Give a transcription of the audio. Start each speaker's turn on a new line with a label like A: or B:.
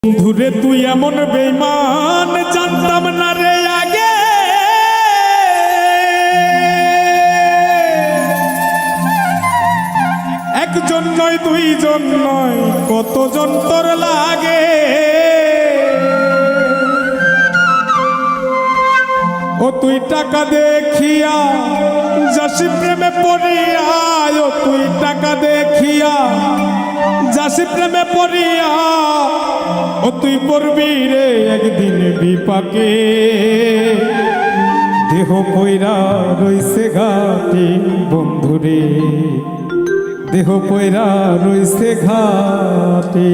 A: বন্ধুরে তুই এমন বেঈমান জানতাম না রে আগে। একজন নয় দুইজন নয় কতজন তোর লাগে। ও তুই টাকা দেখিয়া যাসি প্রেমে পড়িয়া, ও তুই টাকা দেখিয়া যাসি প্রেমে পড়িয়া, ও তুই পড়বি রে একদিন বিপাকে। দেহ পয়রা রইছে ঘাটে বন্ধুরে, দেহ পয়রা রইছে ঘাটে।